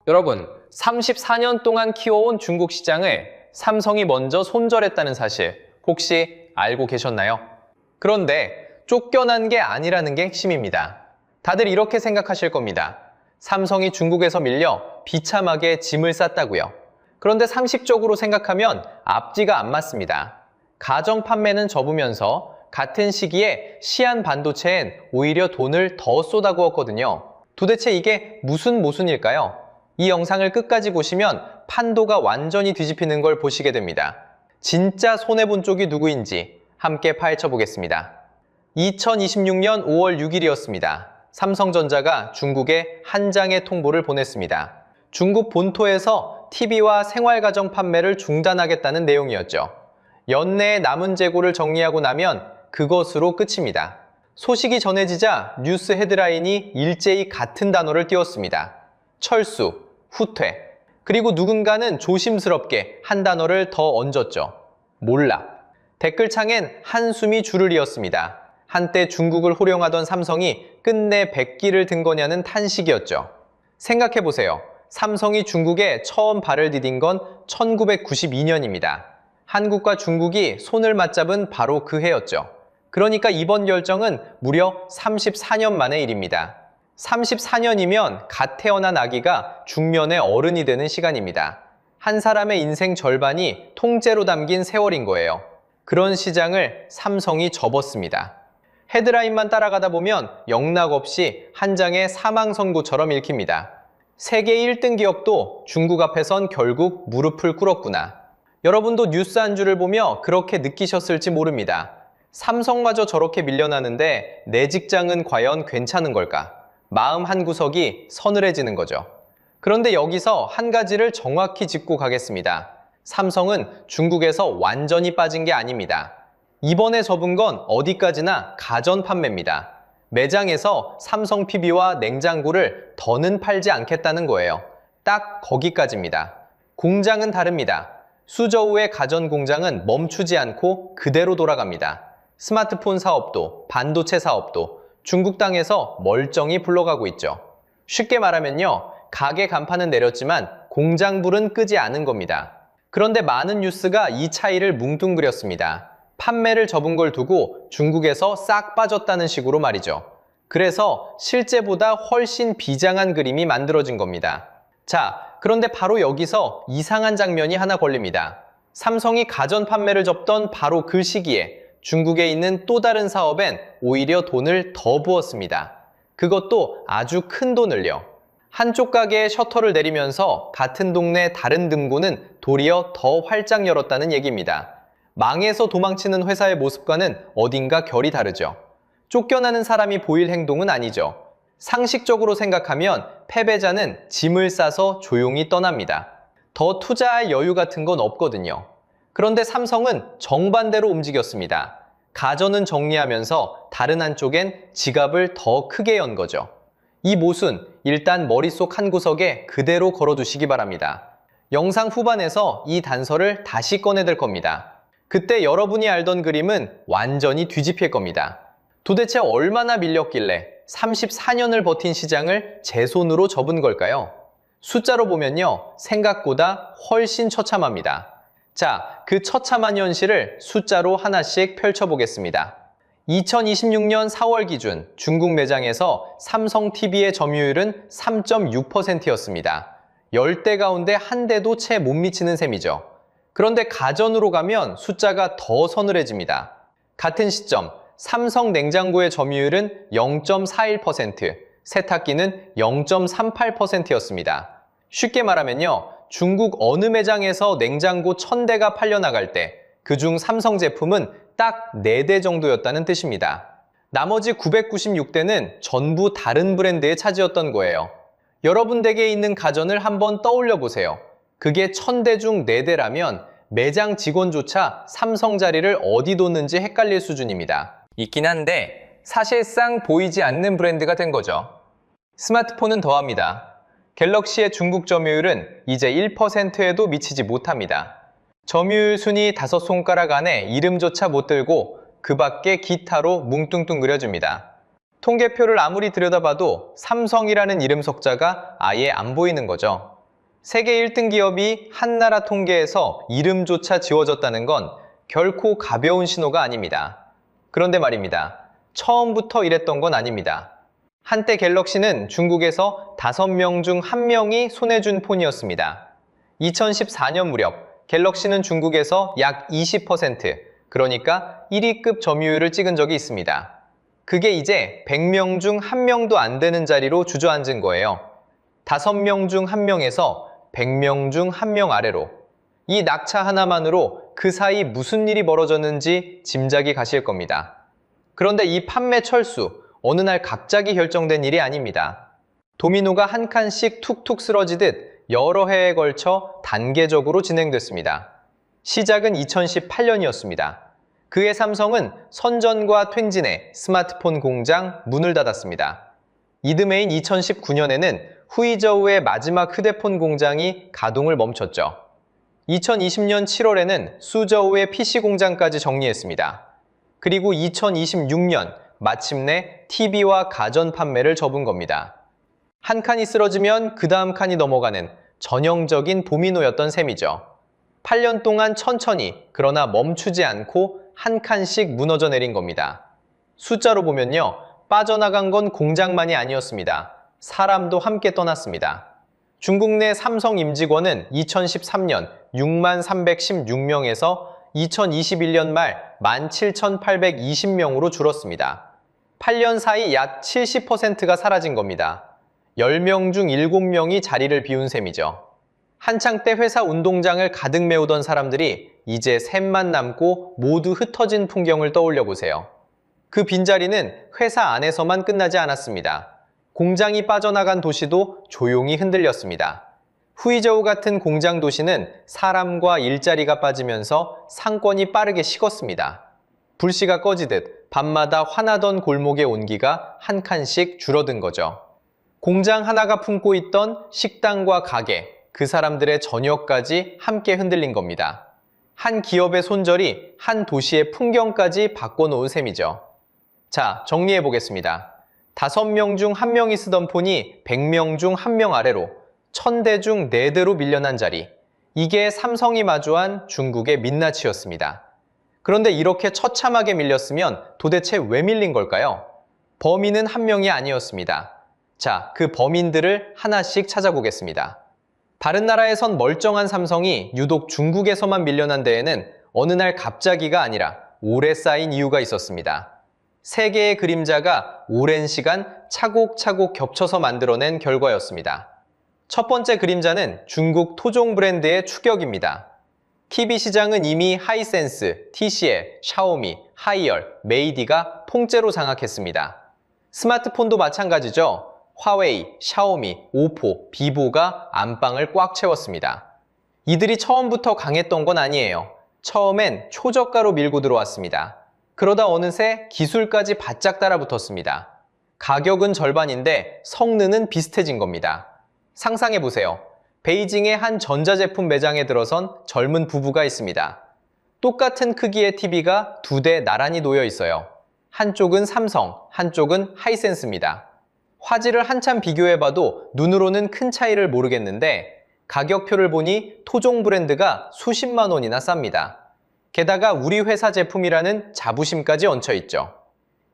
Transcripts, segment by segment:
여러분, 34년 동안 키워온 중국 시장을 삼성이 먼저 손절했다는 사실 혹시 알고 계셨나요? 그런데 쫓겨난 게 아니라는 게 핵심입니다. 다들 이렇게 생각하실 겁니다. 삼성이 중국에서 밀려 비참하게 짐을 쌌다고요. 그런데 상식적으로 생각하면 앞뒤가 안 맞습니다. 가정 판매는 접으면서 같은 시기에 시안 반도체엔 오히려 돈을 더 쏟아부었거든요. 도대체 이게 무슨 모순일까요? 이 영상을 끝까지 보시면 판도가 완전히 뒤집히는 걸 보시게 됩니다. 진짜 손해본 쪽이 누구인지 함께 파헤쳐 보겠습니다. 2026년 5월 6일이었습니다. 삼성전자가 중국에 한 장의 통보를 보냈습니다. 중국 본토에서 TV와 생활가정 판매를 중단하겠다는 내용이었죠. 연내에 남은 재고를 정리하고 나면 그것으로 끝입니다. 소식이 전해지자 뉴스 헤드라인이 일제히 같은 단어를 띄웠습니다. 철수, 후퇴, 그리고 누군가는 조심스럽게 한 단어를 더 얹었죠. 몰라. 댓글창엔 한숨이 줄을 이었습니다. 한때 중국을 호령하던 삼성이 끝내 백기를 든 거냐는 탄식이었죠. 생각해보세요. 삼성이 중국에 처음 발을 디딘 건 1992년입니다. 한국과 중국이 손을 맞잡은 바로 그 해였죠. 그러니까 이번 결정은 무려 34년 만의 일입니다. 34년이면 갓 태어난 아기가 중년의 어른이 되는 시간입니다. 한 사람의 인생 절반이 통째로 담긴 세월인 거예요. 그런 시장을 삼성이 접었습니다. 헤드라인만 따라가다 보면 영락없이 한 장의 사망 선고처럼 읽힙니다. 세계 1등 기업도 중국 앞에선 결국 무릎을 꿇었구나. 여러분도 뉴스 한 줄을 보며 그렇게 느끼셨을지 모릅니다. 삼성마저 저렇게 밀려나는데 내 직장은 과연 괜찮은 걸까? 마음 한구석이 서늘해지는 거죠. 그런데 여기서 한 가지를 정확히 짚고 가겠습니다. 삼성은 중국에서 완전히 빠진 게 아닙니다. 이번에 접은 건 어디까지나 가전 판매입니다. 매장에서 삼성 PB와 냉장고를 더는 팔지 않겠다는 거예요. 딱 거기까지입니다. 공장은 다릅니다. 수저 후의 가전 공장은 멈추지 않고 그대로 돌아갑니다. 스마트폰 사업도, 반도체 사업도 중국 땅에서 멀쩡히 굴러가고 있죠. 쉽게 말하면요, 가게 간판은 내렸지만 공장 불은 끄지 않은 겁니다. 그런데 많은 뉴스가 이 차이를 뭉뚱그렸습니다. 판매를 접은 걸 두고 중국에서 싹 빠졌다는 식으로 말이죠. 그래서 실제보다 훨씬 비장한 그림이 만들어진 겁니다. 자, 그런데 바로 여기서 이상한 장면이 하나 걸립니다. 삼성이 가전 판매를 접던 바로 그 시기에 중국에 있는 또 다른 사업엔 오히려 돈을 더 부었습니다. 그것도 아주 큰 돈을요. 한쪽 가게에 셔터를 내리면서 같은 동네 다른 등고는 도리어 더 활짝 열었다는 얘기입니다. 망해서 도망치는 회사의 모습과는 어딘가 결이 다르죠. 쫓겨나는 사람이 보일 행동은 아니죠. 상식적으로 생각하면 패배자는 짐을 싸서 조용히 떠납니다. 더 투자할 여유 같은 건 없거든요. 그런데 삼성은 정반대로 움직였습니다. 가전은 정리하면서 다른 한쪽엔 지갑을 더 크게 연 거죠. 이 모순, 일단 머릿속 한 구석에 그대로 걸어두시기 바랍니다. 영상 후반에서 이 단서를 다시 꺼내들 겁니다. 그때 여러분이 알던 그림은 완전히 뒤집힐 겁니다. 도대체 얼마나 밀렸길래 34년을 버틴 시장을 제 손으로 접은 걸까요? 숫자로 보면요, 생각보다 훨씬 처참합니다. 자, 그 처참한 현실을 숫자로 하나씩 펼쳐보겠습니다. 2026년 4월 기준 중국 매장에서 삼성 TV의 점유율은 3.6%였습니다. 10대 가운데 한 대도 채 못 미치는 셈이죠. 그런데 가전으로 가면 숫자가 더 서늘해집니다. 같은 시점, 삼성 냉장고의 점유율은 0.41%, 세탁기는 0.38%였습니다. 쉽게 말하면요, 중국 어느 매장에서 냉장고 1000대가 팔려나갈 때 그중 삼성 제품은 딱 4대 정도였다는 뜻입니다. 나머지 996대는 전부 다른 브랜드의 차지였던 거예요. 여러분 댁에 있는 가전을 한번 떠올려 보세요. 그게 1000대 중 4대라면 매장 직원조차 삼성 자리를 어디 뒀는지 헷갈릴 수준입니다. 있긴 한데 사실상 보이지 않는 브랜드가 된 거죠. 스마트폰은 더합니다. 갤럭시의 중국 점유율은 이제 1%에도 미치지 못합니다. 점유율 순위 5손가락 안에 이름조차 못 들고 그 밖에 기타로 뭉뚱뚱 그려줍니다. 통계표를 아무리 들여다봐도 삼성이라는 이름 석자가 아예 안 보이는 거죠. 세계 1등 기업이 한 나라 통계에서 이름조차 지워졌다는 건 결코 가벼운 신호가 아닙니다. 그런데 말입니다. 처음부터 이랬던 건 아닙니다. 한때 갤럭시는 중국에서 5명 중 1명이 손에 쥔 폰이었습니다. 2014년 무렵 갤럭시는 중국에서 약 20%, 그러니까 1위급 점유율을 찍은 적이 있습니다. 그게 이제 100명 중 1명도 안 되는 자리로 주저앉은 거예요. 5명 중 1명에서 100명 중 1명 아래로. 이 낙차 하나만으로 그 사이 무슨 일이 벌어졌는지 짐작이 가실 겁니다. 그런데 이 판매 철수, 어느 날 갑자기 결정된 일이 아닙니다. 도미노가 한 칸씩 툭툭 쓰러지듯 여러 해에 걸쳐 단계적으로 진행됐습니다. 시작은 2018년이었습니다. 그해 삼성은 선전과 twin진의 스마트폰 공장 문을 닫았습니다. 이듬해인 2019년에는 후이저우의 마지막 휴대폰 공장이 가동을 멈췄죠. 2020년 7월에는 수저우의 PC 공장까지 정리했습니다. 그리고 2026년 마침내 TV와 가전 판매를 접은 겁니다. 한 칸이 쓰러지면 그 다음 칸이 넘어가는 전형적인 도미노였던 셈이죠. 8년 동안 천천히 그러나 멈추지 않고 한 칸씩 무너져 내린 겁니다. 숫자로 보면요, 빠져나간 건 공장만이 아니었습니다. 사람도 함께 떠났습니다. 중국 내 삼성 임직원은 2013년 6만 316명에서 2021년 말 17,820명으로 줄었습니다. 8년 사이 약 70%가 사라진 겁니다. 10명 중 7명이 자리를 비운 셈이죠. 한창 때 회사 운동장을 가득 메우던 사람들이 이제 셋만 남고 모두 흩어진 풍경을 떠올려 보세요. 그 빈자리는 회사 안에서만 끝나지 않았습니다. 공장이 빠져나간 도시도 조용히 흔들렸습니다. 후이저우 같은 공장 도시는 사람과 일자리가 빠지면서 상권이 빠르게 식었습니다. 불씨가 꺼지듯 밤마다 화나던 골목의 온기가 한 칸씩 줄어든 거죠. 공장 하나가 품고 있던 식당과 가게, 그 사람들의 저녁까지 함께 흔들린 겁니다. 한 기업의 손절이 한 도시의 풍경까지 바꿔놓은 셈이죠. 자, 정리해 보겠습니다. 5명 중 1명이 쓰던 폰이 100명 중 1명 아래로 1000대 중 4대로 밀려난 자리. 이게 삼성이 마주한 중국의 민낯이었습니다. 그런데 이렇게 처참하게 밀렸으면 도대체 왜 밀린 걸까요? 범인은 한 명이 아니었습니다. 자, 그 범인들을 하나씩 찾아보겠습니다. 다른 나라에선 멀쩡한 삼성이 유독 중국에서만 밀려난 데에는 어느 날 갑자기가 아니라 오래 쌓인 이유가 있었습니다. 세 개의 그림자가 오랜 시간 차곡차곡 겹쳐서 만들어낸 결과였습니다. 첫 번째 그림자는 중국 토종 브랜드의 추격입니다. TV 시장은 이미 하이센스, TCL, 샤오미, 하이얼, 메이디가 통째로 장악했습니다. 스마트폰도 마찬가지죠. 화웨이, 샤오미, 오포, 비보가 안방을 꽉 채웠습니다. 이들이 처음부터 강했던 건 아니에요. 처음엔 초저가로 밀고 들어왔습니다. 그러다 어느새 기술까지 바짝 따라붙었습니다. 가격은 절반인데 성능은 비슷해진 겁니다. 상상해보세요. 베이징의 한 전자제품 매장에 들어선 젊은 부부가 있습니다. 똑같은 크기의 TV가 2대 나란히 놓여 있어요. 한쪽은 삼성, 한쪽은 하이센스입니다. 화질을 한참 비교해봐도 눈으로는 큰 차이를 모르겠는데 가격표를 보니 토종 브랜드가 수십만 원이나 쌉니다. 게다가 우리 회사 제품이라는 자부심까지 얹혀있죠.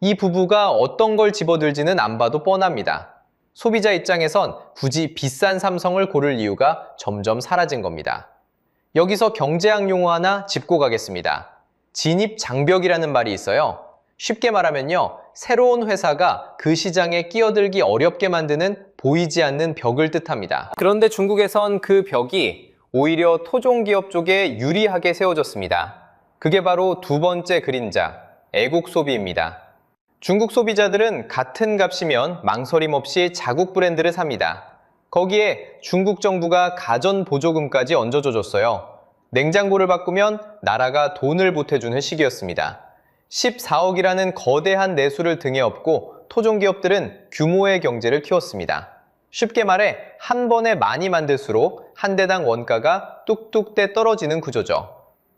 이 부부가 어떤 걸 집어들지는 안 봐도 뻔합니다. 소비자 입장에선 굳이 비싼 삼성을 고를 이유가 점점 사라진 겁니다. 여기서 경제학 용어 하나 짚고 가겠습니다. 진입장벽이라는 말이 있어요. 쉽게 말하면요, 새로운 회사가 그 시장에 끼어들기 어렵게 만드는 보이지 않는 벽을 뜻합니다. 그런데 중국에선 그 벽이 오히려 토종기업 쪽에 유리하게 세워졌습니다. 그게 바로 두 번째 그림자, 애국 소비입니다. 중국 소비자들은 같은 값이면 망설임 없이 자국 브랜드를 삽니다. 거기에 중국 정부가 가전 보조금까지 얹어줘줬어요. 냉장고를 바꾸면 나라가 돈을 보태주는 시기였습니다. 14억이라는 거대한 내수를 등에 업고 토종기업들은 규모의 경제를 키웠습니다. 쉽게 말해 한 번에 많이 만들수록 한 대당 원가가 뚝뚝 떨어지는 구조죠.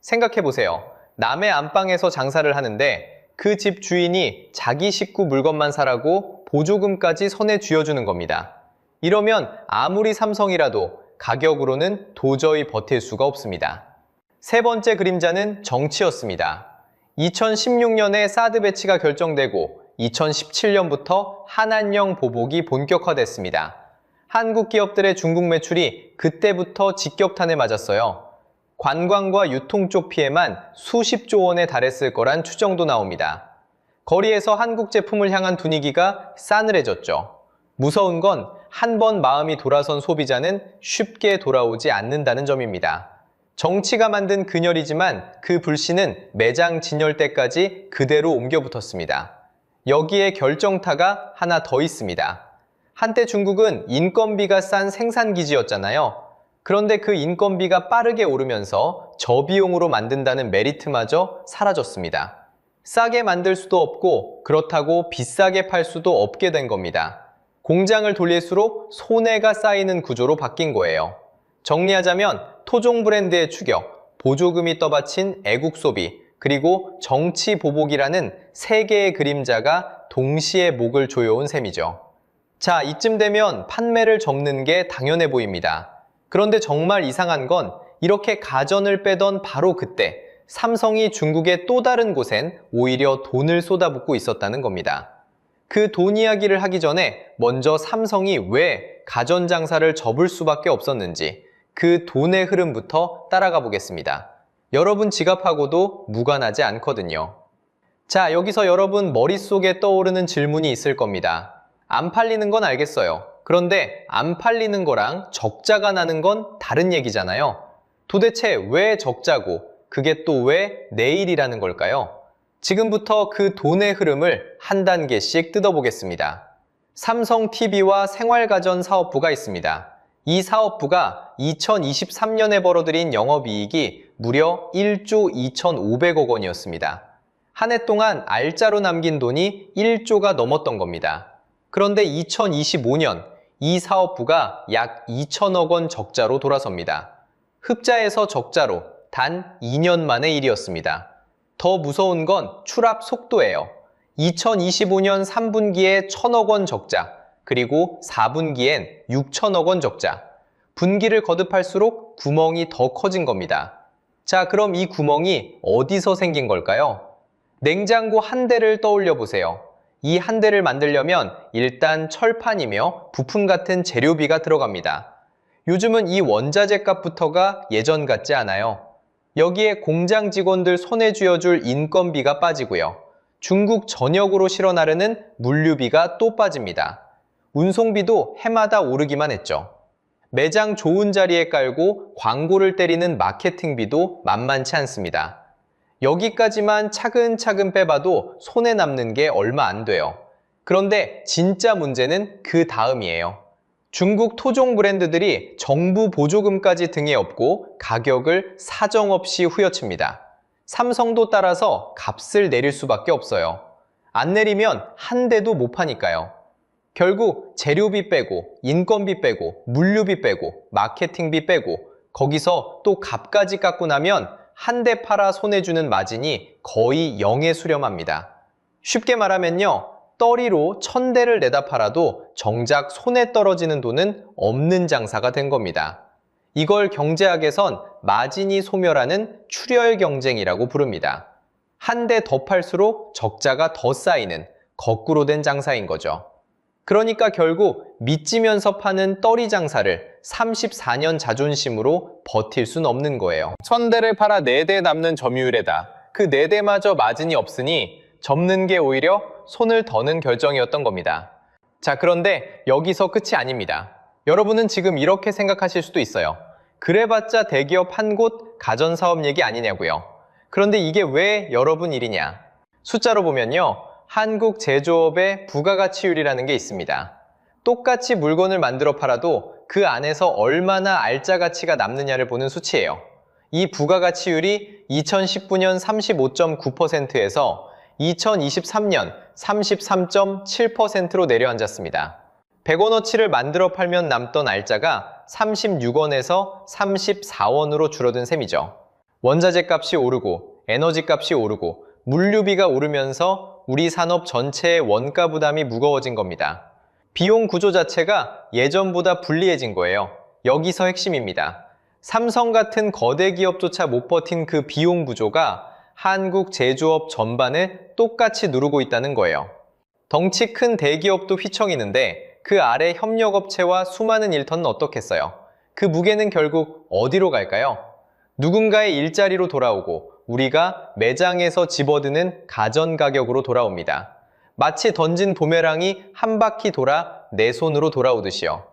생각해보세요. 남의 안방에서 장사를 하는데 그 집 주인이 자기 식구 물건만 사라고 보조금까지 선에 쥐어주는 겁니다. 이러면 아무리 삼성이라도 가격으로는 도저히 버틸 수가 없습니다. 세 번째 그림자는 정치였습니다. 2016년에 사드 배치가 결정되고 2017년부터 한한령 보복이 본격화됐습니다. 한국 기업들의 중국 매출이 그때부터 직격탄을 맞았어요. 관광과 유통 쪽 피해만 수십조 원에 달했을 거란 추정도 나옵니다. 거리에서 한국 제품을 향한 분위기가 싸늘해졌죠. 무서운 건 한 번 마음이 돌아선 소비자는 쉽게 돌아오지 않는다는 점입니다. 정치가 만든 근열이지만 그 불씨는 매장 진열 때까지 그대로 옮겨 붙었습니다. 여기에 결정타가 하나 더 있습니다. 한때 중국은 인건비가 싼 생산기지였잖아요. 그런데 그 인건비가 빠르게 오르면서 저비용으로 만든다는 메리트마저 사라졌습니다. 싸게 만들 수도 없고 그렇다고 비싸게 팔 수도 없게 된 겁니다. 공장을 돌릴수록 손해가 쌓이는 구조로 바뀐 거예요. 정리하자면 토종 브랜드의 추격, 보조금이 떠받친 애국 소비, 그리고 정치 보복이라는 세 개의 그림자가 동시에 목을 조여온 셈이죠. 자, 이쯤 되면 판매를 접는 게 당연해 보입니다. 그런데 정말 이상한 건 이렇게 가전을 빼던 바로 그때 삼성이 중국의 또 다른 곳엔 오히려 돈을 쏟아붓고 있었다는 겁니다. 그 돈 이야기를 하기 전에 먼저 삼성이 왜 가전 장사를 접을 수밖에 없었는지 그 돈의 흐름부터 따라가 보겠습니다. 여러분 지갑하고도 무관하지 않거든요. 자, 여기서 여러분 머릿속에 떠오르는 질문이 있을 겁니다. 안 팔리는 건 알겠어요. 그런데 안 팔리는 거랑 적자가 나는 건 다른 얘기잖아요. 도대체 왜 적자고 그게 또 왜 내일이라는 걸까요? 지금부터 그 돈의 흐름을 한 단계씩 뜯어보겠습니다. 삼성TV와 생활가전 사업부가 있습니다. 이 사업부가 2023년에 벌어들인 영업이익이 무려 1조 2,500억 원이었습니다. 한 해 동안 알짜로 남긴 돈이 1조가 넘었던 겁니다. 그런데 2025년 이 사업부가 약 2천억 원 적자로 돌아섭니다. 흑자에서 적자로 단 2년 만의 일이었습니다. 더 무서운 건 추락 속도예요. 2025년 3분기에 1,000억 원 적자, 그리고 4분기엔 6천억 원 적자. 분기를 거듭할수록 구멍이 더 커진 겁니다. 자, 그럼 이 구멍이 어디서 생긴 걸까요? 냉장고 한 대를 떠올려 보세요. 이 한 대를 만들려면 일단 철판이며 부품 같은 재료비가 들어갑니다. 요즘은 이 원자재 값부터가 예전 같지 않아요. 여기에 공장 직원들 손에 쥐어줄 인건비가 빠지고요. 중국 전역으로 실어 나르는 물류비가 또 빠집니다. 운송비도 해마다 오르기만 했죠. 매장 좋은 자리에 깔고 광고를 때리는 마케팅비도 만만치 않습니다. 여기까지만 차근차근 빼봐도 손에 남는 게 얼마 안 돼요. 그런데 진짜 문제는 그 다음이에요. 중국 토종 브랜드들이 정부 보조금까지 등에 업고 가격을 사정없이 후려칩니다. 삼성도 따라서 값을 내릴 수밖에 없어요. 안 내리면 한 대도 못 파니까요. 결국 재료비 빼고 인건비 빼고 물류비 빼고 마케팅비 빼고 거기서 또 값까지 깎고 나면 한 대 팔아 손해주는 마진이 거의 0에 수렴합니다. 쉽게 말하면요. 떨이로 1,000대를 내다 팔아도 정작 손에 떨어지는 돈은 없는 장사가 된 겁니다. 이걸 경제학에선 마진이 소멸하는 출혈 경쟁이라고 부릅니다. 한 대 더 팔수록 적자가 더 쌓이는 거꾸로 된 장사인 거죠. 그러니까 결국 미치면서 파는 떨이 장사를 34년 자존심으로 버틸 순 없는 거예요. 1,000대를 팔아 4대 남는 점유율에다 그 4대마저 마진이 없으니 접는 게 오히려 손을 더는 결정이었던 겁니다. 자, 그런데 여기서 끝이 아닙니다. 여러분은 지금 이렇게 생각하실 수도 있어요. 그래봤자 대기업 한 곳 가전사업 얘기 아니냐고요. 그런데 이게 왜 여러분 일이냐? 숫자로 보면요. 한국 제조업의 부가가치율이라는 게 있습니다. 똑같이 물건을 만들어 팔아도 그 안에서 얼마나 알짜 가치가 남느냐를 보는 수치예요. 이 부가가치율이 2019년 35.9%에서 2023년 33.7%로 내려앉았습니다. 100원어치를 만들어 팔면 남던 알짜가 36원에서 34원으로 줄어든 셈이죠. 원자재 값이 오르고 에너지 값이 오르고 물류비가 오르면서 우리 산업 전체의 원가 부담이 무거워진 겁니다. 비용 구조 자체가 예전보다 불리해진 거예요. 여기서 핵심입니다. 삼성 같은 거대 기업조차 못 버틴 그 비용 구조가 한국 제조업 전반을 똑같이 누르고 있다는 거예요. 덩치 큰 대기업도 휘청이는데 그 아래 협력업체와 수많은 일터는 어떻겠어요? 그 무게는 결국 어디로 갈까요? 누군가의 일자리로 돌아오고 우리가 매장에서 집어드는 가전 가격으로 돌아옵니다. 마치 던진 부메랑이 한 바퀴 돌아 내 손으로 돌아오듯이요.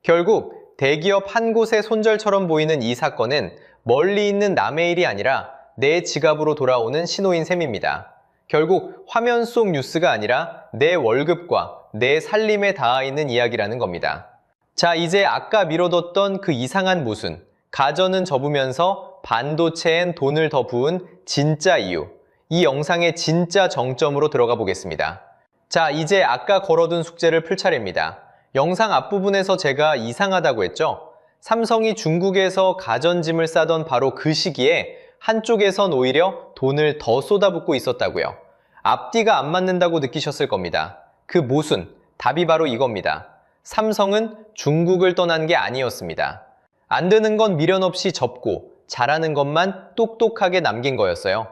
결국 대기업 한 곳의 손절처럼 보이는 이 사건은 멀리 있는 남의 일이 아니라 내 지갑으로 돌아오는 신호인 셈입니다. 결국 화면 속 뉴스가 아니라 내 월급과 내 살림에 닿아 있는 이야기라는 겁니다. 자, 이제 아까 미뤄뒀던 그 이상한 모순, 가전은 접으면서 반도체엔 돈을 더 부은 진짜 이유, 이 영상의 진짜 정점으로 들어가 보겠습니다. 자, 이제 아까 걸어둔 숙제를 풀 차례입니다. 영상 앞부분에서 제가 이상하다고 했죠? 삼성이 중국에서 가전짐을 싸던 바로 그 시기에 한쪽에선 오히려 돈을 더 쏟아붓고 있었다고요. 앞뒤가 안 맞는다고 느끼셨을 겁니다. 그 모순, 답이 바로 이겁니다. 삼성은 중국을 떠난 게 아니었습니다. 안 되는 건 미련 없이 접고 잘하는 것만 똑똑하게 남긴 거였어요.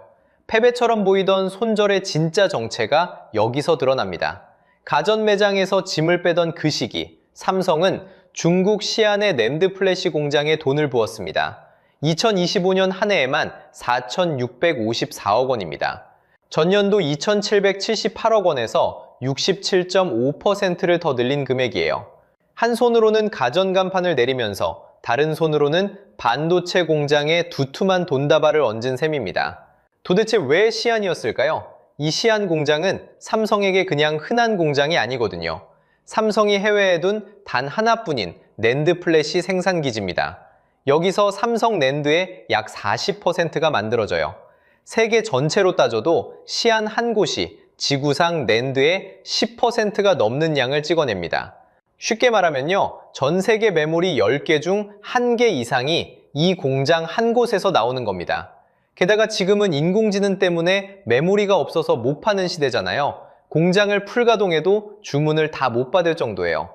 패배처럼 보이던 손절의 진짜 정체가 여기서 드러납니다. 가전 매장에서 짐을 빼던 그 시기, 삼성은 중국 시안의 낸드 플래시 공장에 돈을 부었습니다. 2025년 한 해에만 4,654억 원입니다. 전년도 2,778억 원에서 67.5%를 더 늘린 금액이에요. 한 손으로는 가전 간판을 내리면서 다른 손으로는 반도체 공장에 두툼한 돈다발을 얹은 셈입니다. 도대체 왜 시안이었을까요? 이 시안 공장은 삼성에게 그냥 흔한 공장이 아니거든요. 삼성이 해외에 둔 단 하나뿐인 낸드 플래시 생산 기지입니다. 여기서 삼성 낸드의 약 40%가 만들어져요. 세계 전체로 따져도 시안 한 곳이 지구상 낸드의 10%가 넘는 양을 찍어냅니다. 쉽게 말하면요, 전 세계 메모리 10개 중 1개 이상이 이 공장 한 곳에서 나오는 겁니다. 게다가 지금은 인공지능 때문에 메모리가 없어서 못 파는 시대잖아요. 공장을 풀가동해도 주문을 다 못 받을 정도예요.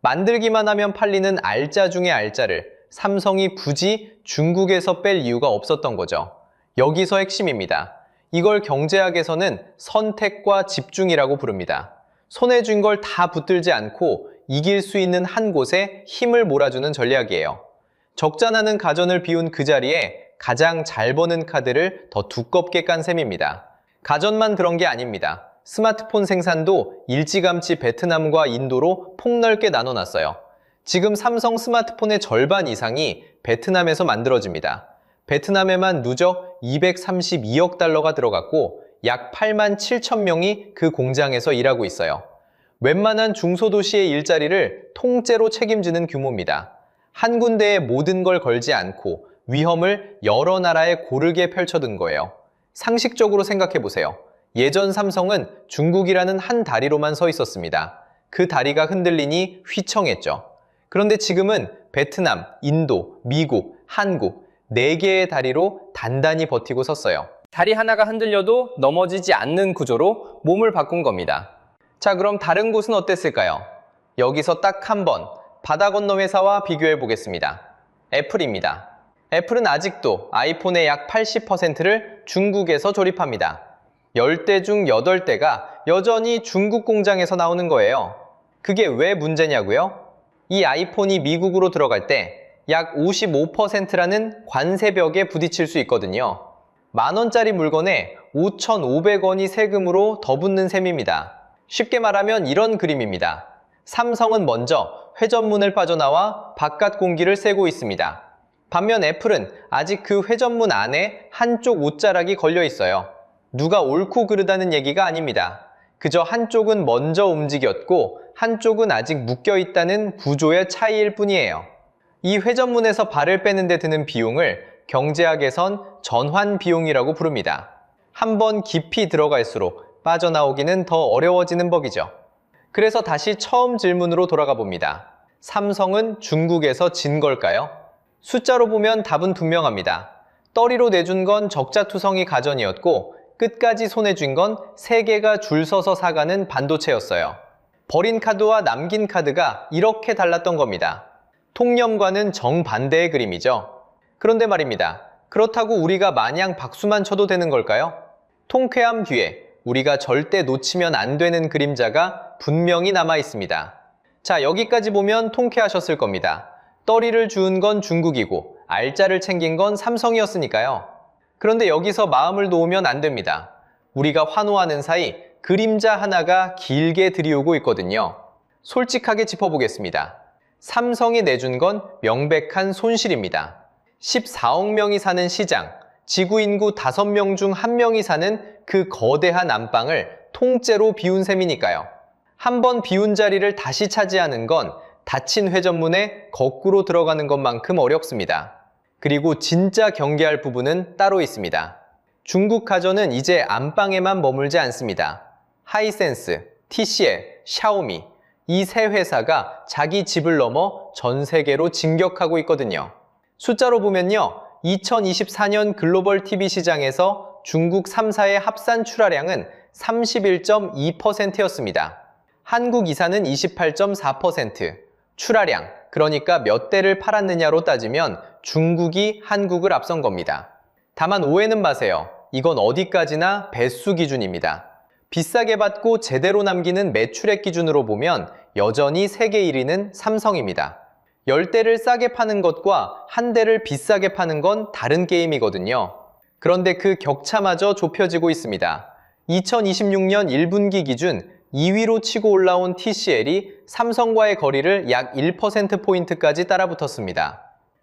만들기만 하면 팔리는 알짜 중의 알짜를 삼성이 굳이 중국에서 뺄 이유가 없었던 거죠. 여기서 핵심입니다. 이걸 경제학에서는 선택과 집중이라고 부릅니다. 손에 쥔 걸 다 붙들지 않고 이길 수 있는 한 곳에 힘을 몰아주는 전략이에요. 적자 나는 가전을 비운 그 자리에 가장 잘 버는 카드를 더 두껍게 깐 셈입니다. 가전만 그런 게 아닙니다. 스마트폰 생산도 일찌감치 베트남과 인도로 폭넓게 나눠놨어요. 지금 삼성 스마트폰의 절반 이상이 베트남에서 만들어집니다. 베트남에만 누적 232억 달러가 들어갔고 약 8만 7천 명이 그 공장에서 일하고 있어요. 웬만한 중소도시의 일자리를 통째로 책임지는 규모입니다. 한 군데에 모든 걸 걸지 않고 위험을 여러 나라에 고르게 펼쳐둔 거예요. 상식적으로 생각해 보세요. 예전 삼성은 중국이라는 한 다리로만 서 있었습니다. 그 다리가 흔들리니 휘청했죠. 그런데 지금은 베트남, 인도, 미국, 한국 4개의 다리로 단단히 버티고 섰어요. 다리 하나가 흔들려도 넘어지지 않는 구조로 몸을 바꾼 겁니다. 자, 그럼 다른 곳은 어땠을까요? 여기서 딱 한 번 바다 건너 회사와 비교해 보겠습니다. 애플입니다. 애플은 아직도 아이폰의 약 80%를 중국에서 조립합니다. 10대 중 8대가 여전히 중국 공장에서 나오는 거예요. 그게 왜 문제냐고요? 이 아이폰이 미국으로 들어갈 때 약 55%라는 관세벽에 부딪힐 수 있거든요. 만원짜리 물건에 5,500원이 세금으로 더 붙는 셈입니다. 쉽게 말하면 이런 그림입니다. 삼성은 먼저 회전문을 빠져나와 바깥 공기를 쐬고 있습니다. 반면 애플은 아직 그 회전문 안에 한쪽 옷자락이 걸려 있어요. 누가 옳고 그르다는 얘기가 아닙니다. 그저 한쪽은 먼저 움직였고 한쪽은 아직 묶여 있다는 구조의 차이일 뿐이에요. 이 회전문에서 발을 빼는 데 드는 비용을 경제학에선 전환 비용이라고 부릅니다. 한번 깊이 들어갈수록 빠져나오기는 더 어려워지는 법이죠. 그래서 다시 처음 질문으로 돌아가 봅니다. 삼성은 중국에서 진 걸까요? 숫자로 보면 답은 분명합니다. 떨이로 내준 건 적자투성이 가전이었고 끝까지 손에 쥔 건 세계가 줄 서서 사가는 반도체였어요. 버린 카드와 남긴 카드가 이렇게 달랐던 겁니다. 통념과는 정반대의 그림이죠. 그런데 말입니다. 그렇다고 우리가 마냥 박수만 쳐도 되는 걸까요? 통쾌함 뒤에 우리가 절대 놓치면 안 되는 그림자가 분명히 남아 있습니다. 자, 여기까지 보면 통쾌하셨을 겁니다. 떠리를 주운 건 중국이고 알짜를 챙긴 건 삼성이었으니까요. 그런데 여기서 마음을 놓으면 안 됩니다. 우리가 환호하는 사이 그림자 하나가 길게 들이오고 있거든요. 솔직하게 짚어보겠습니다. 삼성이 내준 건 명백한 손실입니다. 14억 명이 사는 시장, 지구 인구 5명 중 1명이 사는 그 거대한 안방을 통째로 비운 셈이니까요. 한번 비운 자리를 다시 차지하는 건 닫힌 회전문에 거꾸로 들어가는 것만큼 어렵습니다. 그리고 진짜 경계할 부분은 따로 있습니다. 중국 가전은 이제 안방에만 머물지 않습니다. 하이센스, TCL, 샤오미, 이 세 회사가 자기 집을 넘어 전 세계로 진격하고 있거든요. 숫자로 보면요, 2024년 글로벌 TV 시장에서 중국 3사의 합산 출하량은 31.2%였습니다. 한국 이사는 28.4%, 출하량, 그러니까 몇 대를 팔았느냐로 따지면 중국이 한국을 앞선 겁니다. 다만 오해는 마세요. 이건 어디까지나 배수 기준입니다. 비싸게 받고 제대로 남기는 매출액 기준으로 보면 여전히 세계 1위는 삼성입니다. 10대를 싸게 파는 것과 한 대를 비싸게 파는 건 다른 게임이거든요. 그런데 그 격차마저 좁혀지고 있습니다. 2026년 1분기 기준 2위로 치고 올라온 TCL이 삼성과의 거리를 약 1%포인트까지 따라붙었습니다.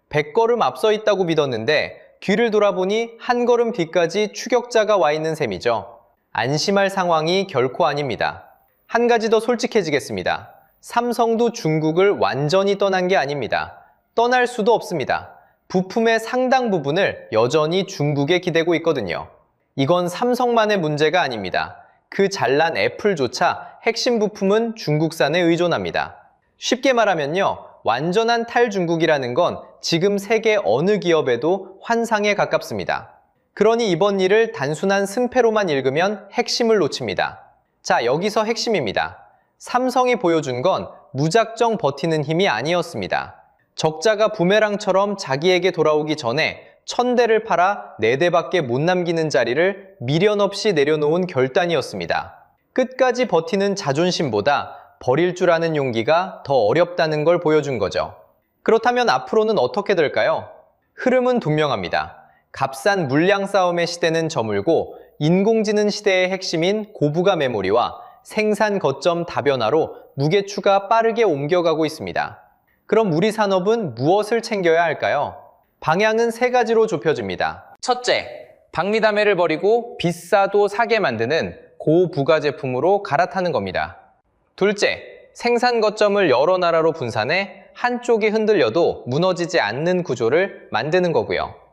100걸음 앞서 있다고 믿었는데 뒤를 돌아보니 한 걸음 뒤까지 추격자가 와 있는 셈이죠. 안심할 상황이 결코 아닙니다. 한 가지 더 솔직해지겠습니다. 삼성도 중국을 완전히 떠난 게 아닙니다. 떠날 수도 없습니다. 부품의 상당 부분을 여전히 중국에 기대고 있거든요. 이건 삼성만의 문제가 아닙니다. 그 잘난 애플조차 핵심 부품은 중국산에 의존합니다. 쉽게 말하면요, 완전한 탈중국이라는 건 지금 세계 어느 기업에도 환상에 가깝습니다. 그러니 이번 일을 단순한 승패로만 읽으면 핵심을 놓칩니다. 자, 여기서 핵심입니다. 삼성이 보여준 건 무작정 버티는 힘이 아니었습니다. 적자가 부메랑처럼 자기에게 돌아오기 전에 1000대를 팔아 4대밖에 못 남기는 자리를 미련 없이 내려놓은 결단이었습니다. 끝까지 버티는 자존심보다 버릴 줄 아는 용기가 더 어렵다는 걸 보여준 거죠. 그렇다면 앞으로는 어떻게 될까요? 흐름은 분명합니다. 값싼 물량 싸움의 시대는 저물고 인공지능 시대의 핵심인 고부가 메모리와 생산 거점 다변화로 무게추가 빠르게 옮겨가고 있습니다. 그럼 우리 산업은 무엇을 챙겨야 할까요? 방향은 3가지로 좁혀집니다. 첫째, 박리담회를 버리고 비싸도 사게 만드는 고부가 제품으로 갈아타는 겁니다. 둘째, 생산 거점을 여러 나라로 분산해 한쪽이 흔들려도 무너지지 않는 구조를 만드는 거고요.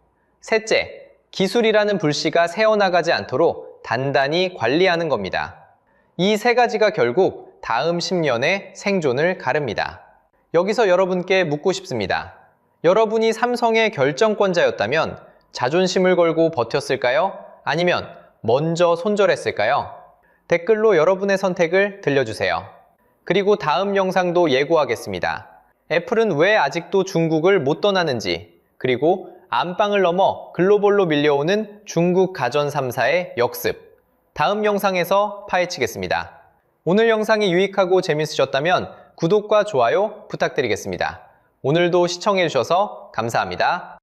셋째, 기술이라는 불씨가 새어나가지 않도록 단단히 관리하는 겁니다. 이 3가지가 결국 다음 10년의 생존을 가릅니다. 여기서 여러분께 묻고 싶습니다. 여러분이 삼성의 결정권자였다면 자존심을 걸고 버텼을까요? 아니면 먼저 손절했을까요? 댓글로 여러분의 선택을 들려주세요. 그리고 다음 영상도 예고하겠습니다. 애플은 왜 아직도 중국을 못 떠나는지, 그리고 안방을 넘어 글로벌로 밀려오는 중국 가전 3사의 역습, 다음 영상에서 파헤치겠습니다. 오늘 영상이 유익하고 재밌으셨다면 구독과 좋아요 부탁드리겠습니다. 오늘도 시청해주셔서 감사합니다.